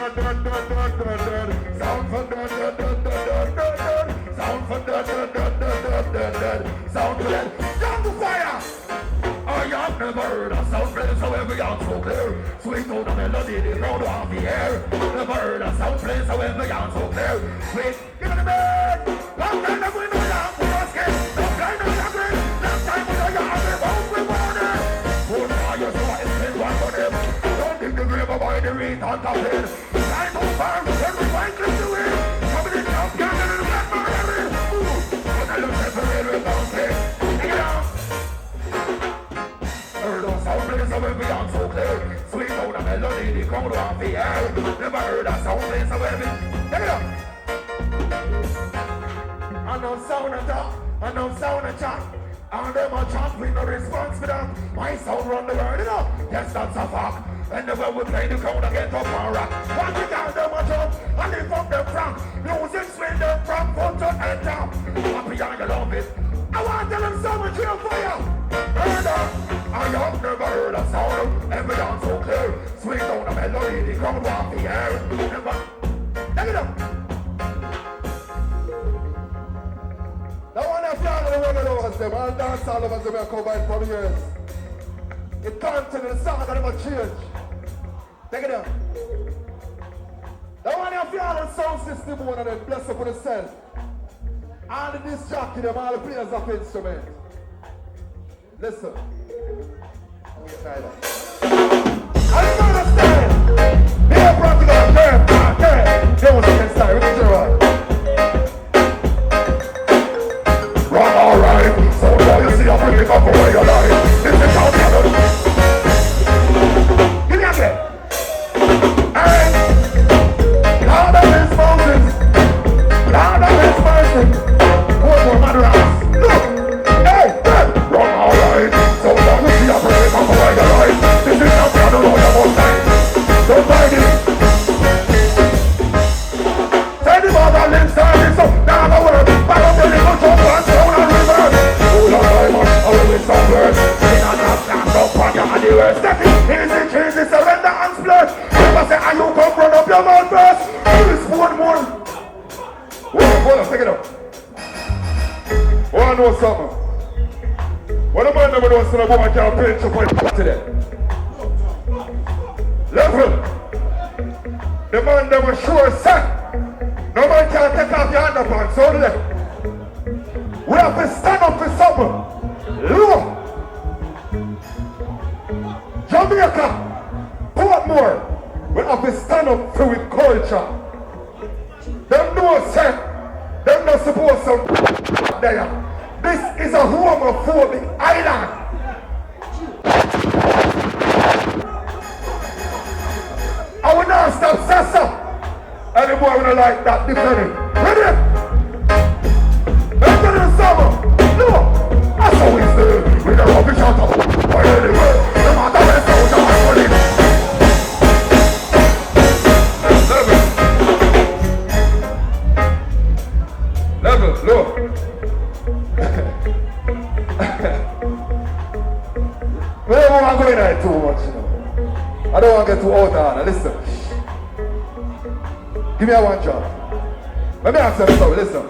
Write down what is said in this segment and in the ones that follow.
Sound for sound for Jungle Fyah. I have never heard a sound place however you're so clear. Sweet out the melody, the crowd off the air. Never heard a sound place however you're so clear. Sweet, give me the bed. Long time ago we know that we must get. Long time we agree. Long time we know you're happy about we want it. Good fire, so I spend one for them. Don't think the grave avoid the reed on top of it. Time over, everybody click to it. Coming in top, you're in the black market. But I look separate with those things. Take it out. Heard a sound place however you're so clear. Sweet out the melody, the crowd off the air. Never heard a sound place however. Take it up. I know sound attack, I know sound attack. And them a chant with no response for them. My sound run the world, you know. Yes, that's a fact. And never we play the crowd again up and rock. One thing down them a jump, and lift up them from. Music swing them from front to end down. Happy and you love it. I want to tell them so much here for you. Heard that? I have never heard a sound. Every dance so clear. Sweet down the melody, the crowd off the air. Never. Take it up. Now one of y'all are running over them, all dance all of us have been combined for years. It continues, the song that never change. Take it down. Now one of y'all on sound system one of them, bless up with itself. All the disc jockey them, all the players of instrument. Listen. Try that. I don't understand. Be a practical girl, girl. There was a second style, we can do it. Alright, so now you see I'm bringing up away your life. This is how the other. Give me a bit. Hey, Lord of His Moses, Lord of His mercy. One more mother house. Look, hey, run alright. So now you see I'm bringing up away your life. This is how the other Lord of all time. Don't mind it. Say the mother lives service, so now I'm aware. Back up the little jump and down and river. Hold on, diamond, I will win some words. In and out, stand up on your anywhere. Step it, easy, cheesy, surrender and splurge. Never say, and you come run up your mouth first. This one more. Hold on, pick it up. Oh, I know something. What a man never knows, so the woman can't pinch up on today. Level. The man never sure set. No man can take off your underpants, so do they? We have to stand up for something. Look. Jamaica, Portmore, we have to stand up for with culture. Them know set, them not supposed to there. This is a homophobic island. I will not stop Sessa. Anymore we don't like that different. Ready? Let's get in the summer. No, that's how we do. With the rubbish out of or anywhere. No matter where it's out of money. Level, look. We don't want to go in there too much, you know. I don't want to get too out of hand. Listen. Give me a one job. Let me ask you something, listen.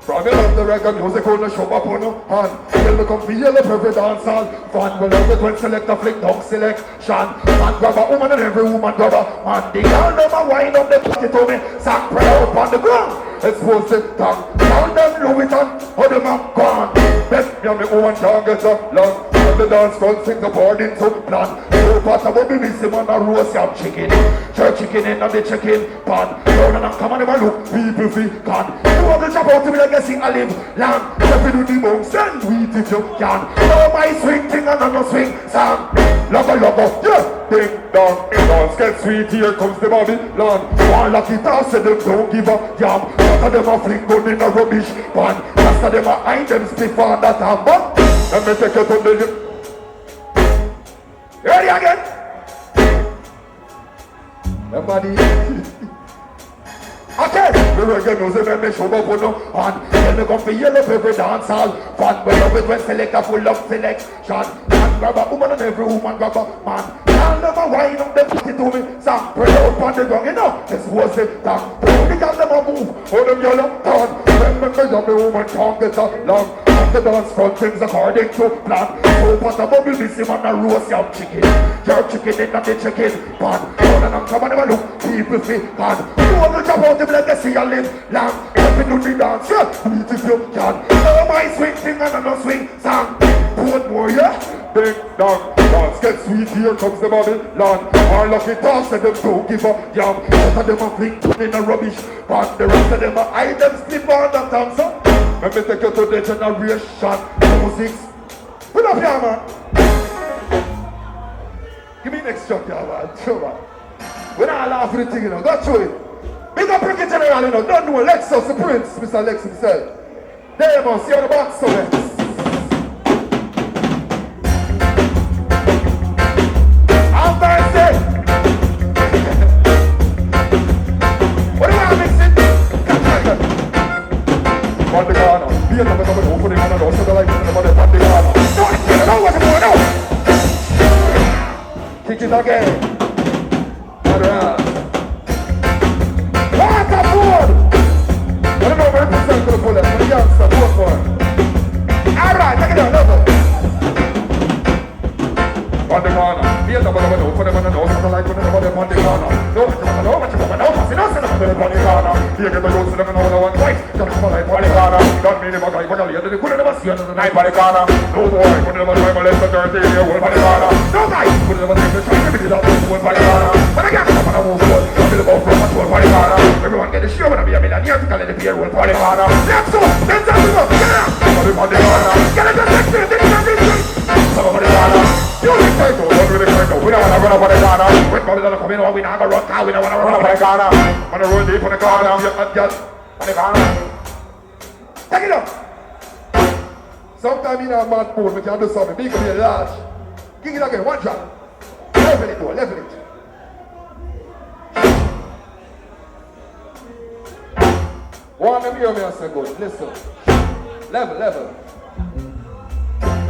From you love the reggae music on the show up on your hand. Till me come feel up every dance hall. Fan will love it when select a flick down selection. Man grab a woman and every woman grab a man. The girl never wind up the party to me. Sack pray up on the ground. Expose the tongue. Down them Louis Vuitton. How them up gone. Best me and me woman can't get up long. When the dance front sing the board into plan. So part of what we missing on a roast yam chicken. Church chicken in on the chicken pan. Down and come on never look. People feel can. You want to jump out to me like sing a live lamb. If you do the most, then do it if you can. No my swing thing and no swing song. Logo, yeah. Ding dong, dance get sweet. Here comes the Babylon. One lucky toss, say them don't give a damn. After them a fling gun in a rubbish pan. After them a hide them split on that hammer. Let me take it on the lip. Ready again? Everybody. Okay, the reggae music when me show up on no hand. Then me come for yell up every dance hall. Fun when love it when select a full of selection. Man grab a woman and every woman grab a man. All the them a wine up, them put it to me. Some pray out on the ground, you know. This was it, that. The girl them a move, oh them yellow turn. Remember the woman can't get along. On the dance front things according to plan. So what a bubble this him and a roast your chicken. Your chicken in the chicken pan. Oh and I'm coming never look, people feel pan. You wanna jump out them like they see a live lamb. Let me do the dance, yeah, beat if you can. Oh my swing thing and no swing song. Put more, yeah. Big dog, dance get sweet, here comes the Babylon. Our lucky toss and them don't give a yam. Most of them a fling in a rubbish pan. The rest of them a hide them slip on the tongue, so. Let me take you to the generation music. Put up here, man. Give me next shot, yeah, man. Sure, man. We're not laughing at the thing, you know. Go through it. Big up Ricky General, you know. Don't know Lexus, the Prince, Mr. Lex himself. There, man. See on the box, so Lex. I'm Thursday. What do I mix it? On the corner, be another number for the man and also the light in the mother on the corner. No, I don't know what's going on. Kick it again. Alright. What a fool! I don't know where to the fullest, but the youngster, go for it. Alright, take it down, level. On the corner, be another number for the man and also the light in the mother on the corner. No, what you know, what you know, what's in us in the corner. Here get the roads to the man over one twice. Don't mean the guy, but I couldn't ever see another night by the corner. No boy, couldn't ever try my left and dirty, one by the corner. No guy, couldn't ever take the shot, maybe the other one by the corner. But I can't come on a move one, I'm going to go from a one by the corner. Everyone get the show when I be a millionaire to call it the beer one by the corner. Let's go, let's go, get out, somebody by the corner. Get it, get it, get it, somebody corner. You really take over, don't really take over. We don't want to run up on the corner. When Babylon come in, we not going to run car, we don't want to run up on the corner. On the road deep on the corner, get on the corner. Take it up. Sometimes in a mad mood, we can do something big and large. Give it again, one shot. Level it, level it. One of you and say good, listen. Level.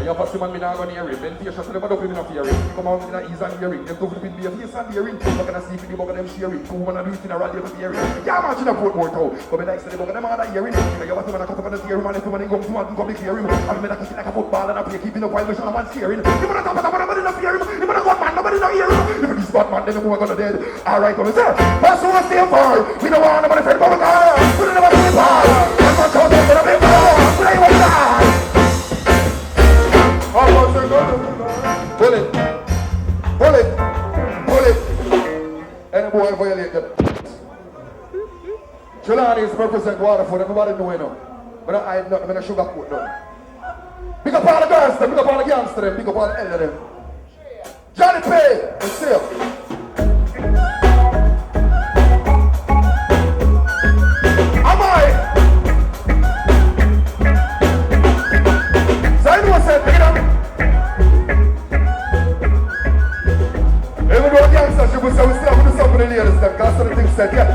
You have a simon me not going to hear him. Then face shot to them and up him in a hearing. Come out in a ease and hearing. Them two flip in be a face and hearing. You're going to see if the bug of them sharing. Two women are doing in a radio for hearing. Yeah, man, you don't put more toe. But me like say the bug of them are that hearing. You have a simon a cut up on the hearing. And if someone come to one public hearing. And me like a football and a play keeping up while we shall have one steering. You want to talk about nobody not hearing. You want to go man, nobody not hearing. If this bad man, then the woman gonna dead. Alright, come sir. That's who I stay for. We don't want nobody friend public car. We don't know what to for. I'm not talking about a big car. We don't want that. Pull it. Any boy violate them. Trelawney is represent Waterford, everybody know you know. But I ain't nothing, I'm in a sugar coat none. Big up all the girls, big up all the gangsters, big up all the elder them. Johnny Pay, and Seal. Am I? So anyone said, pick it up. Even though gangsters, we still have to do something in the ladies, because some of the things said, yeah.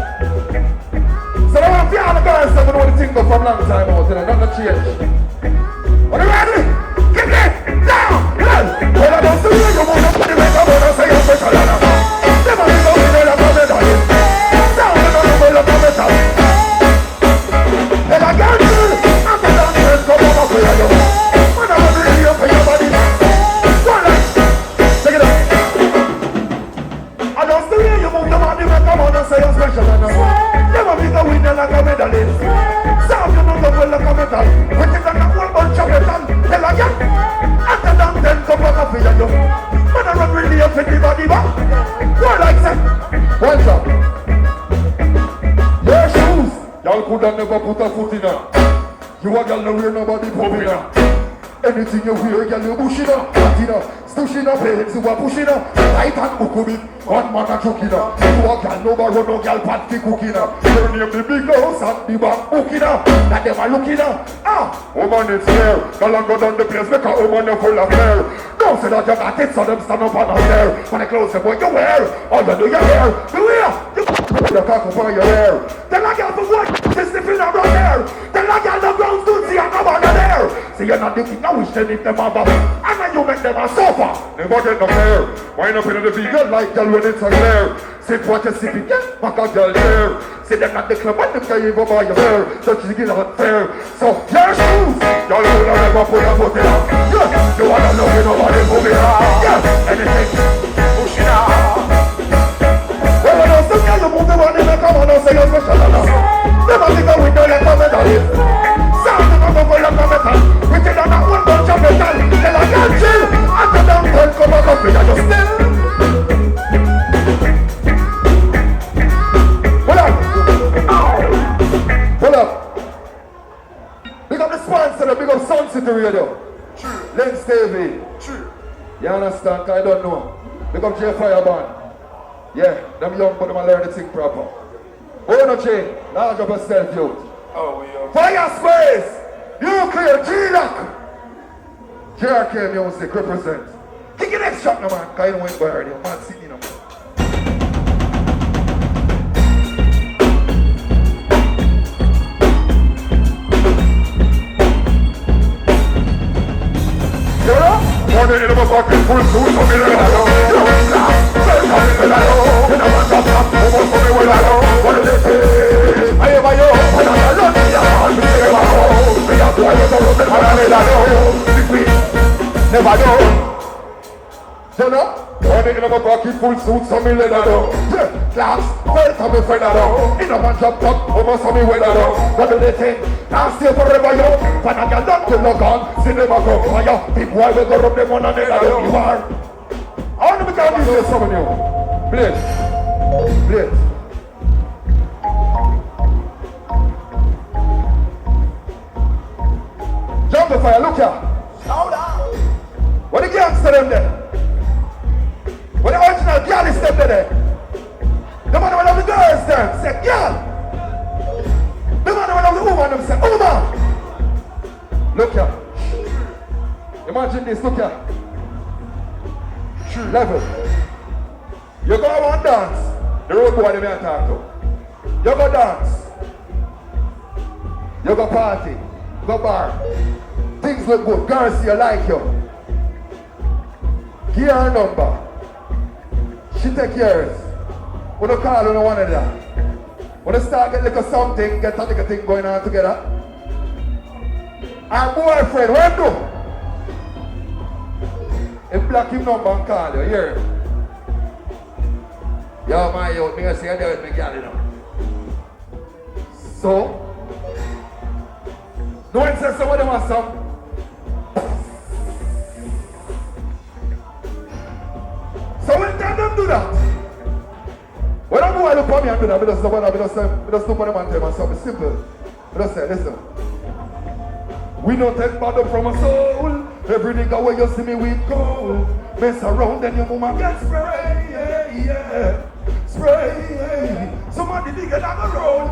So I want to feel all the girls that know the thing go from long time out, you know, nothing change. Are you ready? Get it! Down! Well, I don't see you, move up to the way, come on, I say you're special, and I'm never in the way, I'm coming down. Down, I'm on the way, I'm coming down. And I can't do it, I'm the downstairs, come on, I'll pay you. Man, I'm going to be here for your body. Go on, take it up. I don't see you, move up to the way, come on, I say you're special, and I'm never be the winner like a medalist. Some you know the well like a medal. When you got a whole bunch of metal, tell a young. After them, then come back up here, you. Man, I run really up in the body, but what like that? What's up? Your shoes, y'all could have never put a foot in her. You a girl no wear nobody popping her. Anything you wear, girl, you bushing her, hot in her. Stushing her, pants, you are pushing her. Tight and hook one man a cooking her. You a girl, no bar, no girl, pat fi cooking her. Your name the big house and the back booking her. That them a looking her. Woman it's fair. Girl and go down the place, make a woman you full of hair. Don't say that you got it, so them stand up and stare. When the clothes boy you wear, all you do your hair. Beware, you cock up on your hair. Tell a girl for what, she's sniffing around there. Tell a girl the ground to see a come on there. See you're not the king, I wish they need them above. And then you do make them a suffer. Never get no care. Wind up in the vegan like girl when it's a glare. Sip what you sip it, yeah, back a girl there. See them at the club and them can't even buy your beer. So she get out fair. So your shoes, y'all will never put your foot in up. Yeah, you wanna know you nobody move it up. Yeah, anything, push it out. Well, I know some girl you move the money, make come on and say you're special. Never think a window like a medalist. Sound of a go like a metal. We tell them that one bunch of metal. Tell a girl chill. After them turn come back up with a just still. Hold up. Big up the sponsor, big up Sun City Radio. True. Lens TV. True. You understand? Cause I don't know. Big up Jungle Fyah Band. Yeah, them young but them learn the thing proper. Oh no chain, large up yourself, youth. Oh, yeah. Fire space! Nuclear G-Lock! JRK Music represent. Kick it next shot, no man. Cause you don't wait by already. Man sitting, no man. Money in my pocket, full suit, so me let it go. You know, stop, tell me when I go. You know, I'm top, almost for me when I go. What do they say? I am a yo, and I love me, I'm me, I'm a ho. Me a boy, I'm a road, and I let it go. Six weeks, never know. You know, money in my pocket, full suit, so me let it go. Yeah, class, well, tell me when I go. In a man drop top, almost for me when I go. What do they think? I'll stay forever, yo. When I get done to look on, see them a go fire. Big boy will go rub them on and then I don't you are. I want to make a DJ some of you. Please. Please. Jungle Fyah, look here. Slow down. What the gangster them there? What the original girl is them there? The man who love the girls them say girl. The man who love the woman them say woman. Look here. Imagine this, look here. True level. You go and dance. The road boy they may talk to. You go dance. You go party. Go bar. Things look good. Girls see you like you. Give her a number. She take yours. When you call on one of that. When you start get like something, get a little thing going on together. Our boyfriend, what do? If block him number and call you, hear him. Yo, my youth, me gonna say I do with me girl, you know. So, no one says some of them are some. So when time them do that, when a boy look at me and do that, I just look at them and tell them something simple. I just say, listen. We don't take bother from a soul. Every nigga where you see me with gold. Mess around then your mama get spray, yeah, yeah. Spray, yeah. Somebody dig it on the road.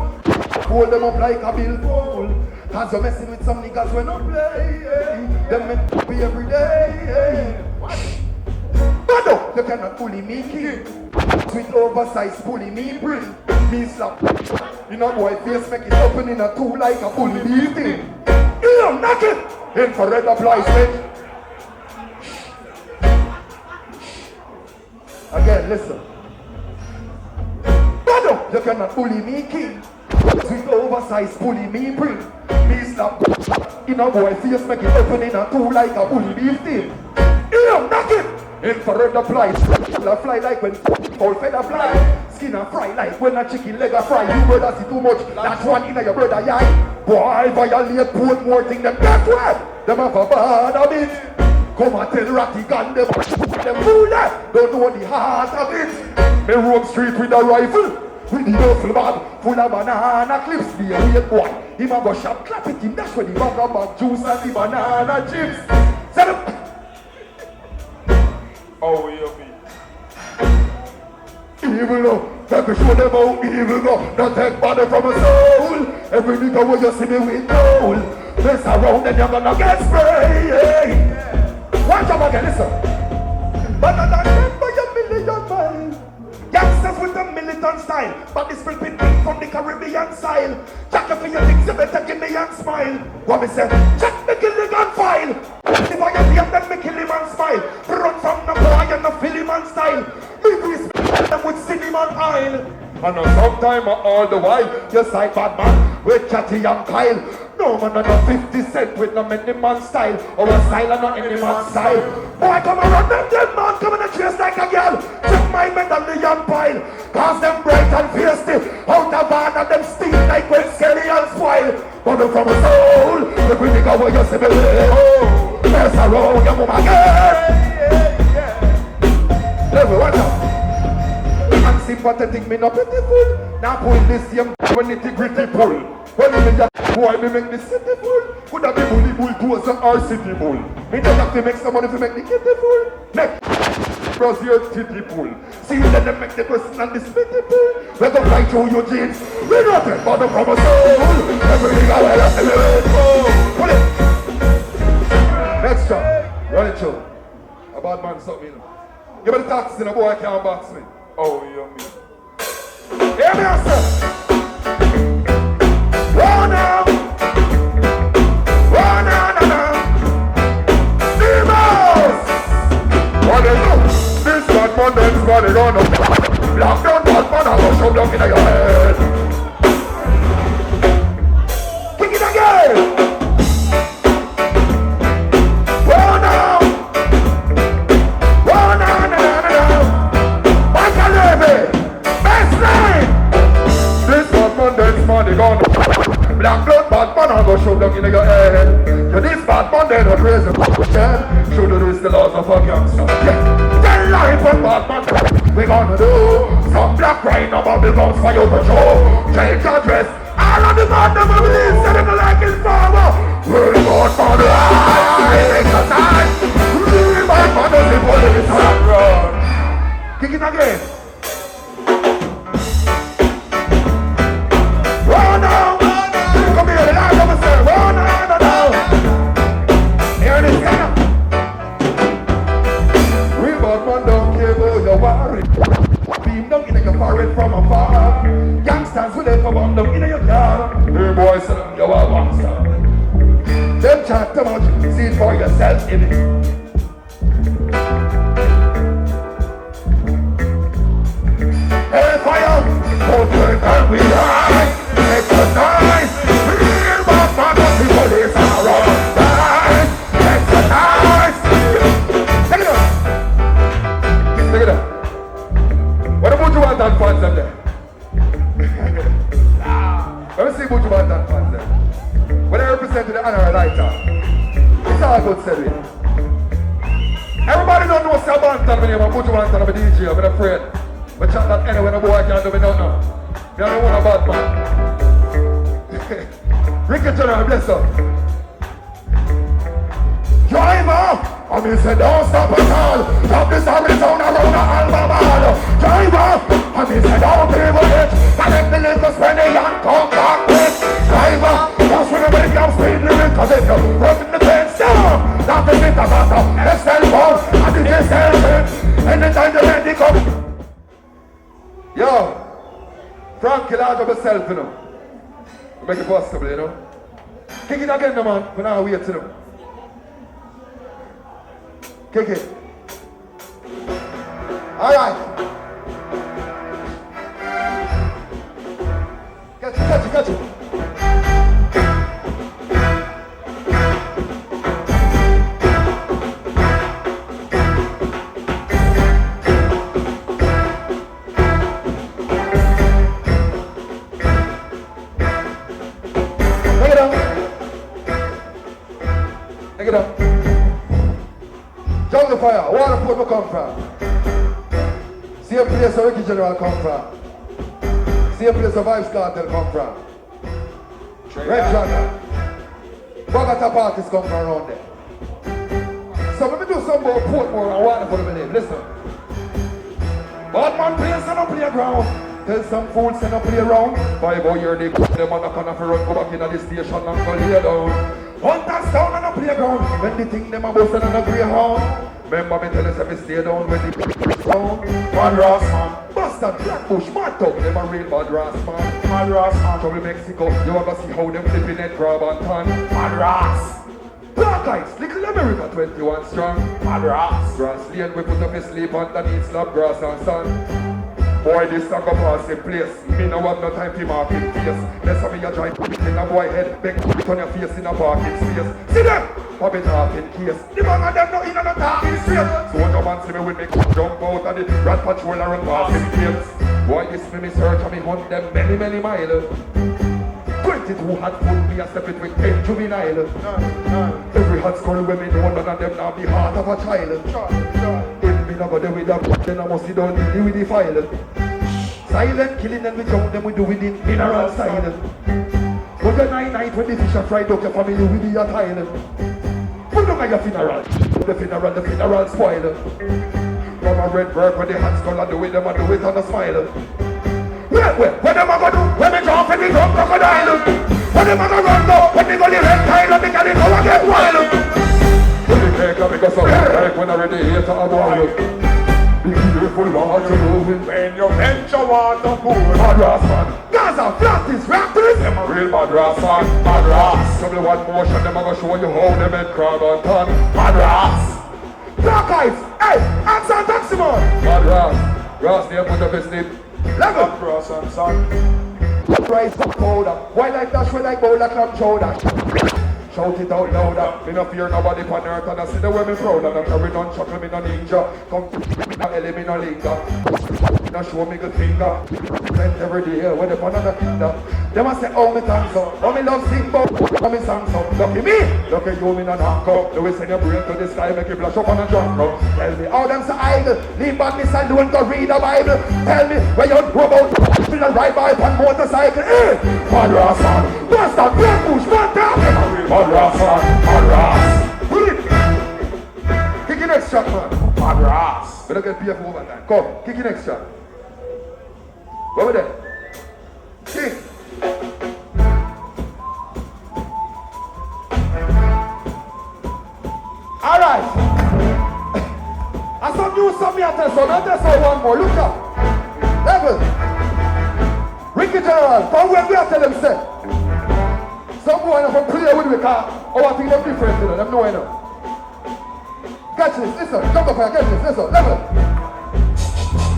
Hold them up like a billfold. Cause you're messing with some niggas when I play, yeah. Them meant to be every day, yeah. Bado, you cannot bully me, kid. With oversized bully me, bring. Me slap. You know boy face make it open in a two like a bully beating. Yeah, knock it! Infrared applies, bitch. Again, listen. Bado, you cannot bully me, king. With oversized bully me, bring. Me slap. You know boy face make it open in a two like a bully beating. Yeah, knock it! Infrared applies. Fly like when all feather fly. Skin and fry like when a chicken leg a fry. You brother see too much. That's one in your brother eye. Boy, violate, put more thing them that way. Them have a bad habit. Come and tell Ratty Gun them fool that. Don't know the heart of it. Me roam street with a rifle. With the duffel bag full of banana clips. Be a weird boy. Him a go shop clap it him. That's where the bag of bag juice and the banana chips. Set up. Oh, yeah, me. Evil no, take a show them how evil no. Not take bother from a soul. Every nigga where you see me with gold. Mess around and you're gonna get sprayed. Watch out again, listen. But I don't remember your million miles. Youngsters with a militant style, but this will be big from the Caribbean style. Jack for your things, you better give me and smile. What me say? Jack me kill the gun file. If I get here, then me kill him and smile. Run from the boy and the Philly man style. Me respect them with cinema aisle. And sometime all the while, you side bad man with Chatty and Kyle. No man, not 50 cent with no many man style. Or a style and not any man style. Boy, come around them dead man, come in a chase like a girl. Check my medallion pile. Cause them bright and feisty. Out of van and them steam like when Skelly and spoil. Bubble from a soul, the critical go where you see me with. Oh, there's a road, your woman girl. Level, watch out. Unsympathetic, me not pitiful. Now pull this young when nitty gritty pull. When me just boy, me make the city full. Could that be bully bull to us our city bull? Me just have to make some money to make the kitty full. Next, cross your titty pull. See you let them make the person and the spitty pull. Let them fly through your jeans. We nothing but the from a soul. Everything I will have to live. Pull it. Next job, run it through. A bad man something, you know. Give me the tax and a boy can't box me. Oh, you mean? Hear me, sir. Oh, now. Oh, no, no, no. Demons! What they do? This bad man, this body gonna block down bad man, I'm gonna shove down in your head. Kick it again! Oh, now. Oh, no, no, no, no, no. Baseline! This bad man, this body gonna black blood bad man, I'm gonna shove down in your head. To this bad man, they're not crazy. Should do this the laws of a gangster. Tell life on bad man. We gonna do some black rain of bubble gums for you to show. Change your dress. All of the man them will believe that they like his father. Real bad man, exercise. Real bad man, does the police run. Kick it again. Oh no! Come here, the light of a sir. Oh no, no, no. Here this guy. Real bad man don't care about your worry. Beam down in your forehead from afar. Gangsters will ever bomb down in your car. Hey boys, you are a monster. Them chat too much, see it for yourself in it. Hey fire, don't turn and we high. Exercise, real bad man, the police are around. Exercise. Take it up. Take it up. What about you want that fans up there? Let me see what you want that fans there. When I represent the honor lighter, it's all good said it. Everybody don't know Sir Banton when you're a Buju Banton, I'm a DJ, I'm afraid. But chat that anyway, no boy can't do me nothing. Me don't want a bad man. Ricky General, bless up. Driver! I mean, say don't stop at all. Drop this Arizona around the Albemarle. Driver! I mean, say don't give a hit. Collect the little spenny and come back with. Driver! Don't swing away the speed limit. Cause if you're running the fence down, not the bit of matter. Let's tell phone and the distance. Anytime the ready come. Yo! Frank, kill out of yourself, you know. Make it possible, you know. Kick it again, no man. We're not wait to them. Kick it. Alright. Catch it, catch it, catch it. Take it up. Jungle Fyah, Waterford will come from. Same place where Ricky General come from. Same place where Vibes Cartel come from. Red Dragon. Bogota parties come from around there. So let me do some more Portmore and Waterford, believe. Listen. Bad man plays on a playground. Tell some fools to not play around. 5 years they put them on the corner for run, go back in the station and go lay down. Hunters down on the playground. When they think them a bust and a greyhound. Remember me tell us if we stay down when the down. One Ross man, bust Boston, Flatbush, Banton, them a real bad ras man. Mad ras, man. Trouble Mexico, you wanna see how them flipping it grab and tan. Mad ras. Black Ice, Little America 21 strong. Mad ras. Grass lane, we put up a sleep underneath slab grass and sun. Boy, this song go pass the place. Me no have no time for marking face. Let's have me a drive in a boy head, big on your face in a parking space. See them? Pop it off in case. The man of them not in a talking straight. So when the man see me with me jump out of the rat patrol and pass him gates. Boy, this me search and me hunt them many miles. 22 hot foot, me a step it with 10 juvenile. Every hot skull when me know none of them now be heart of a child. If me never do with them, then I must sit down deal with the file. Silent killing them, we jump them, we do it in mineral style. But the night when the fish are fried up, your family will be a tile. Put them at your funeral, the funeral spoil. From a red bird when the hot skull and do it, them and do it on a smile. Well, when them a go do, when me jump and me jump crocodile. When them a go run low, when me go the red tile and me can go and get wild. When the cake and me go so like when I ready here to a boil. Be careful what you moving When you venture water pool. Mad ras man, Gaza, Flatties, Raptors. Them a real mad ras man, mad ras. Double one motion, them a go show you how them head crab and tan. Mad ras. Black Ice, hey, Anson Taximon. Mad ras, ras there put up his name. Level! Cross and sun. Rise up powder. Why like dash when like bowler clam chowder? Shout it out louder. Me no fear nobody on earth and I see the way me proud. And I'm carrying on chuckle me no ninja. Come me no ellie me no linger. No show me good finger. Spend every day with the another kinder. Them a say oh me thanks so. Oh me love sing but oh me sang so. Lucky me. Lucky you me no knock up. Do we send your brain to the sky make you flash up on a drunk up. Tell me how them say idle. Leave badness and don't go read the Bible. Tell me where you know about. Feel a ride by on motorcycle. Mad ras man. Boston, Flatbush, Banton. Mad ras man. Mad ras. Kick your next shot man. Mad ras. We don't get PF over time. Come, kick your next shot. Go over there. Kick. Alright. I saw you something at this one. I just saw one more. Look up. Level. Ricky General, come where we are tell them say. Some boy from play with the car. Oh, I think they're different, you know. Them know I know. Catch this, listen. Jungle Fyah, catch this, listen. Level.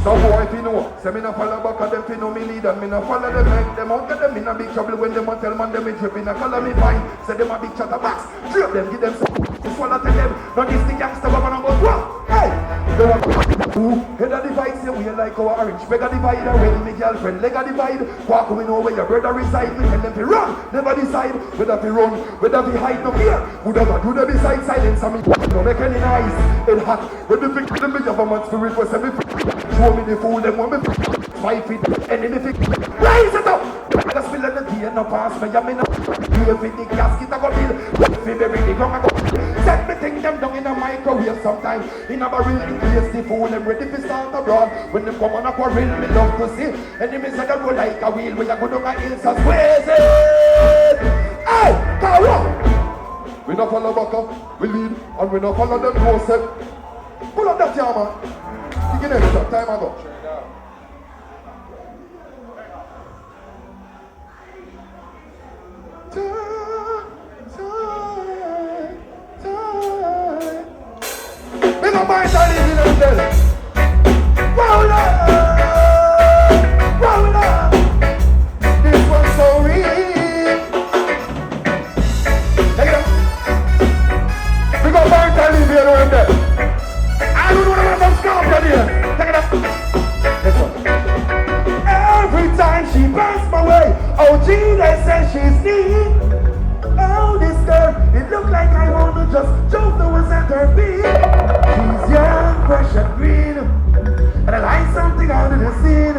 Some boy if you know, say me no follow back of them fi know me lead and me no follow them like them out get them in a big trouble when them a tell man them me dripping a color me fine. Say them a big chatterbox, drip them, give them some to swallow tell them. Now this the gangster what man about what? Hey! They want who? Head a divide say we like our orange. Beg a divide when me girlfriend leg a divide. Walk we know where your brother reside. We tell them fi run, never decide. Whether fi run, whether fi hide no fear. Would ever do the beside silence and me no make any noise. It hot when the pick them me have a man spirit for semi. Show me the fool, them want me 5 feet, enemy feet. Rise it up! The spill of the tea and no pass me, I'm in a you fit the gasket, I go build. Fi bury the ground, I go set me thing them down in a microwave sometime. In a barrel, in case the fool, them ready to start abroad. When them come on a quarrel, me love to see. Enemies that go like a wheel, where you go down a hill, so squeeze it! Hey, Kara! We no follow back up, we lead, and we no follow them no set. Pull up that jam, man. Kick it next shot, time I go. Big up my daddy, you know that. Roll up, roll up. This one's so real. Take it up. Big up my daddy, you know that. I don't know what I'm scared here. Take it up. This one. Every time she passed my way, oh gee, they say she's neat. Oh, this girl, it look like I wanna just jump the ones at her feet. She's young, fresh and green, and I like something out of the scene.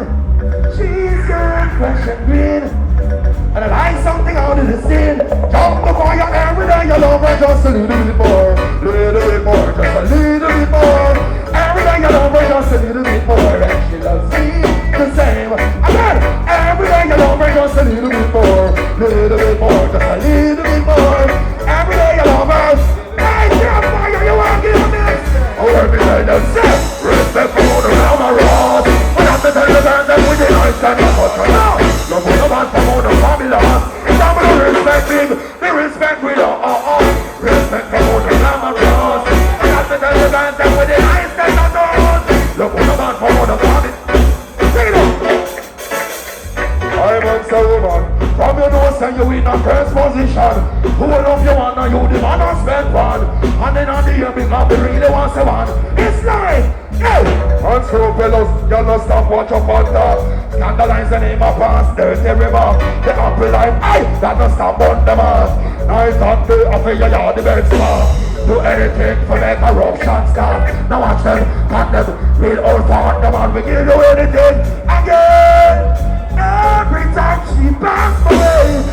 She's young, fresh and green, and I like something out of the scene. Jump before you every day, you love her just a little bit more, just a little bit more. Every day you love her just a little bit more, and she loves me the same. Again, every day you love her just a little bit more, just a little bit more. Every day you love her. Hey, Jungle Fyah, you want to give me this? Oh, every day them say, respect for the round my rod. But I have to tell you that. give the respect we don't respect for all the glamorous. I got to tell you guys that with the eyes that I know. Look what the man for all the planet. Take it up. I'm on so woman. From your nose and you in a first position. Who love you want and you the man who spend one. And then on the year because we really want to one. It's life. Hey! And so fellows, y'all not stop watch up on top. Scandalize the name of past dirty river. The apple line, aye, that don't stop on the man. Night on the offer your yard the best man. Do anything for make a eruption start. Now watch them, cut them, real old part the man. We give you anything again. Every time she passed away,